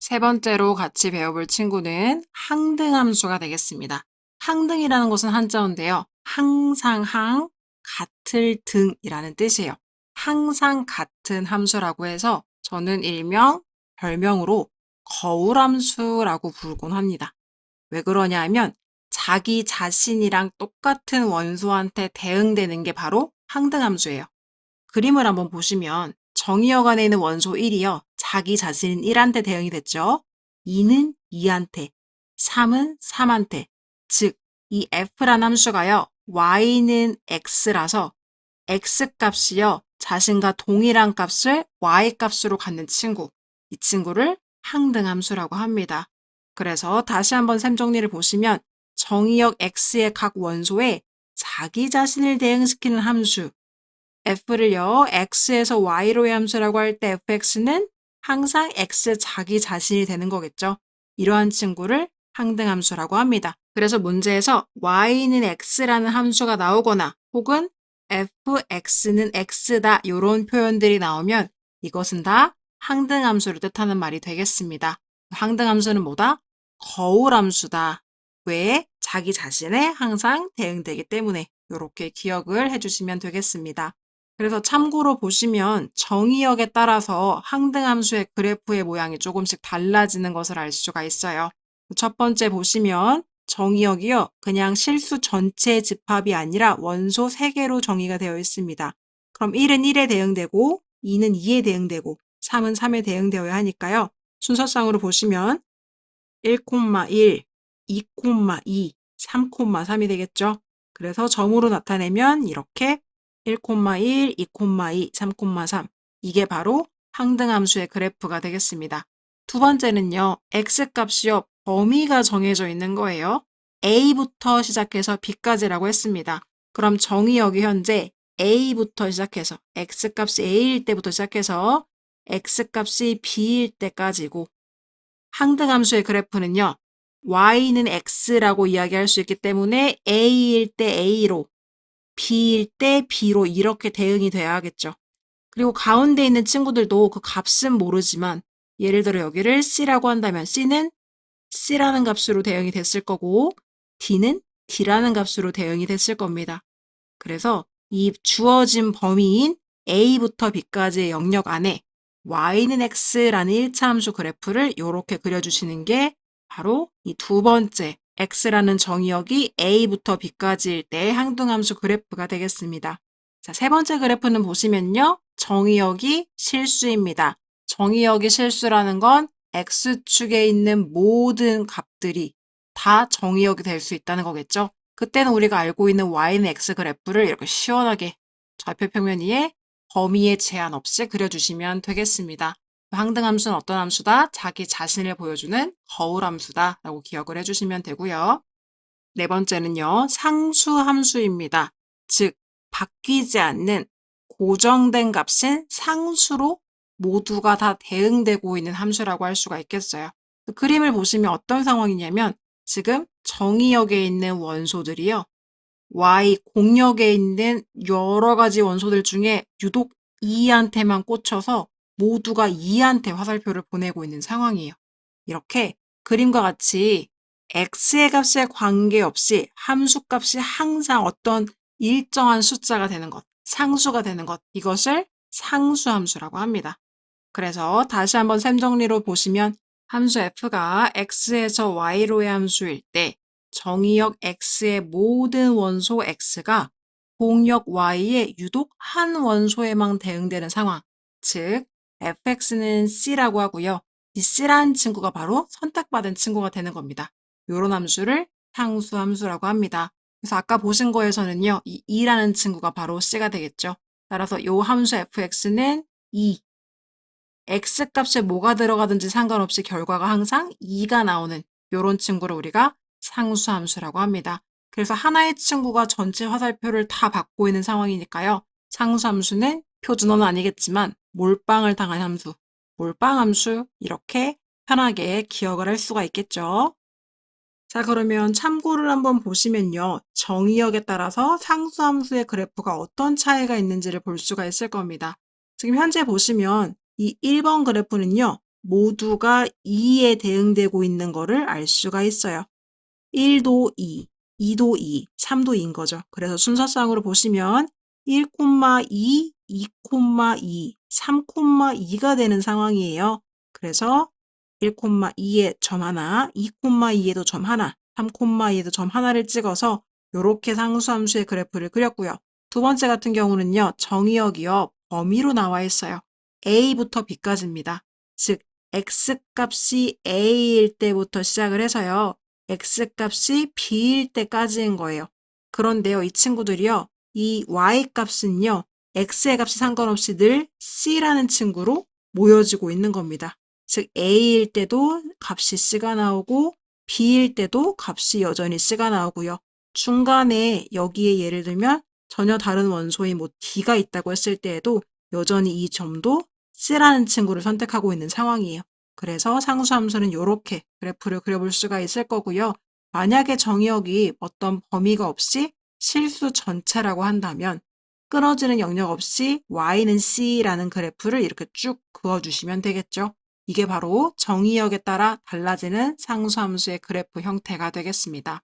세 번째로 같이 배워볼 친구는 항등함수가 되겠습니다. 항등이라는 것은 한자어인데요. 항상 같을 등이라는 뜻이에요. 항상 같은 함수라고 해서 저는 일명, 별명으로 거울함수라고 부르곤 합니다. 왜 그러냐 하면 자기 자신이랑 똑같은 원소한테 대응되는 게 바로 항등함수예요. 그림을 한번 보시면 정의역 안에 있는 원소 1이요. 자기 자신인 1한테 대응이 됐죠. 2는 2한테, 3은 3한테. 즉, 이 f란 함수가요. y는 x라서 x 값이요. 자신과 동일한 값을 y 값으로 갖는 친구. 이 친구를 항등함수라고 합니다. 그래서 다시 한번 셈 정리를 보시면 정의역 x의 각 원소에 자기 자신을 대응시키는 함수, f를요, x에서 y로의 함수라고 할 때 fx는 항상 x 자기 자신이 되는 거겠죠. 이러한 친구를 항등함수라고 합니다. 그래서 문제에서 y는 x라는 함수가 나오거나 혹은 fx는 x다 이런 표현들이 나오면 이것은 다 항등함수를 뜻하는 말이 되겠습니다. 항등함수는 뭐다? 거울함수다. 왜? 자기 자신에 항상 대응되기 때문에 이렇게 기억을 해주시면 되겠습니다. 그래서 참고로 보시면 정의역에 따라서 항등함수의 그래프의 모양이 조금씩 달라지는 것을 알 수가 있어요. 첫 번째 보시면 정의역이요. 그냥 실수 전체 집합이 아니라 원소 3개로 정의가 되어 있습니다. 그럼 1은 1에 대응되고 2는 2에 대응되고 3은 3에 대응되어야 하니까요. 순서상으로 보시면 1,1, 2,2, 3,3이 되겠죠. 그래서 점으로 나타내면 이렇게 1,1, 2,2, 3,3 이게 바로 항등함수의 그래프가 되겠습니다. 두 번째는요. x값이요. 범위가 정해져 있는 거예요. a부터 시작해서 b까지라고 했습니다. 그럼 정의역이 현재 a부터 시작해서 x값이 a일 때부터 시작해서 x값이 b일 때까지고 항등함수의 그래프는요. y는 x라고 이야기할 수 있기 때문에 a일 때 a로, b일 때 b로 이렇게 대응이 돼야 하겠죠. 그리고 가운데 있는 친구들도 그 값은 모르지만 예를 들어 여기를 c라고 한다면 c는 c라는 값으로 대응이 됐을 거고 d는 d라는 값으로 대응이 됐을 겁니다. 그래서 이 주어진 범위인 a부터 b까지의 영역 안에 y는 x라는 1차 함수 그래프를 이렇게 그려주시는 게 바로 이 두 번째 x라는 정의역이 a부터 b까지일 때의 항등함수 그래프가 되겠습니다. 자, 세 번째 그래프는 보시면요. 정의역이 실수입니다. 정의역이 실수라는 건 x축에 있는 모든 값들이 다 정의역이 될 수 있다는 거겠죠. 그때는 우리가 알고 있는 y는 x 그래프를 이렇게 시원하게 좌표 평면 위에 범위에 제한 없이 그려주시면 되겠습니다. 항등함수는 어떤 함수다? 자기 자신을 보여주는 거울함수다 라고 기억을 해주시면 되고요. 네 번째는요. 상수함수입니다. 즉 바뀌지 않는 고정된 값인 상수로 모두가 다 대응되고 있는 함수라고 할 수가 있겠어요. 그림을 보시면 어떤 상황이냐면 지금 정의역에 있는 원소들이요. Y 공역에 있는 여러 가지 원소들 중에 유독 2한테만 꽂혀서 모두가 2한테 화살표를 보내고 있는 상황이에요. 이렇게 그림과 같이 x의 값에 관계없이 함수 값이 항상 어떤 일정한 숫자가 되는 것, 상수가 되는 것, 이것을 상수함수라고 합니다. 그래서 다시 한번 셈 정리로 보시면 함수 f가 x에서 y로의 함수일 때 정의역 x의 모든 원소 x가 공역 y의 유독 한 원소에만 대응되는 상황, 즉 fx는 c라고 하고요. 이 c라는 친구가 바로 선택받은 친구가 되는 겁니다. 이런 함수를 상수함수라고 합니다. 그래서 아까 보신 거에서는요. 이 2라는 친구가 바로 c가 되겠죠. 따라서 이 함수 fx는 2, x값에 뭐가 들어가든지 상관없이 결과가 항상 2가 나오는 이런 친구를 우리가 상수함수라고 합니다. 그래서 하나의 친구가 전체 화살표를 다 받고 있는 상황이니까요. 상수함수는 표준어는 아니겠지만 몰빵을 당한 함수, 몰빵함수 이렇게 편하게 기억을 할 수가 있겠죠. 자, 그러면 참고를 한번 보시면요. 정의역에 따라서 상수함수의 그래프가 어떤 차이가 있는지를 볼 수가 있을 겁니다. 지금 현재 보시면 이 1번 그래프는요. 모두가 2에 대응되고 있는 거를 알 수가 있어요. 1도 2, 2도 2, 3도 2인 거죠. 그래서 순서상으로 보시면 1,2, 2,2, 3,2가 되는 상황이에요. 그래서 1,2에 점 하나, 2,2에도 점 하나, 3,2에도 점 하나를 찍어서 이렇게 상수함수의 그래프를 그렸고요. 두 번째 같은 경우는요. 정의역이요. 범위로 나와 있어요. A부터 B까지입니다. 즉 X값이 A일 때부터 시작을 해서요. X값이 B일 때까지인 거예요. 그런데요. 이 친구들이요. 이 Y값은요. X의 값이 상관없이 늘 C라는 친구로 모여지고 있는 겁니다. 즉 A일 때도 값이 C가 나오고 B일 때도 값이 여전히 C가 나오고요. 중간에 여기에 예를 들면 전혀 다른 원소인 뭐 D가 있다고 했을 때에도 여전히 이 점도 C라는 친구를 선택하고 있는 상황이에요. 그래서 상수함수는 이렇게 그래프를 그려볼 수가 있을 거고요. 만약에 정의역이 어떤 범위가 없이 실수 전체라고 한다면 끊어지는 영역 없이 y는 c라는 그래프를 이렇게 쭉 그어주시면 되겠죠. 이게 바로 정의역에 따라 달라지는 상수함수의 그래프 형태가 되겠습니다.